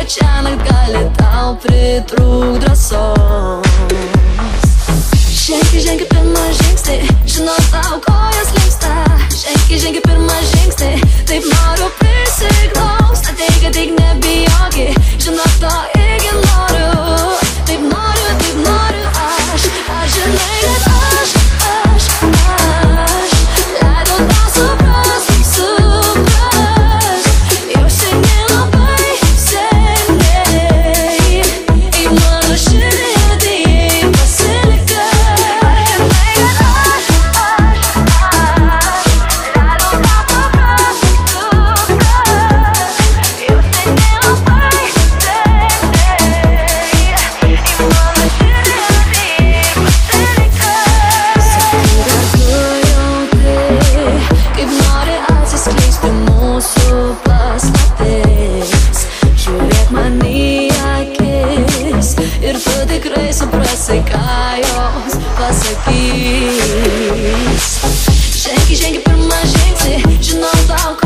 kad šiąnakt gali tau pritrūkt drąsos. Žengi pirmą žingsnį, žinau tau kojas linksta. Žengi pirmą žingsnį, taip noriu prisiglaust. Ateik, nebijoki, žinau to irgi noriu. Taip noriu aš žinai, kad aš leidau tau suprast. Jau seniai, labai seniai, į mano širdį pasilikai. Ir tu tikrai suprasi, ką jos pasakys. Žengi pirmą žingsnį, žinau tau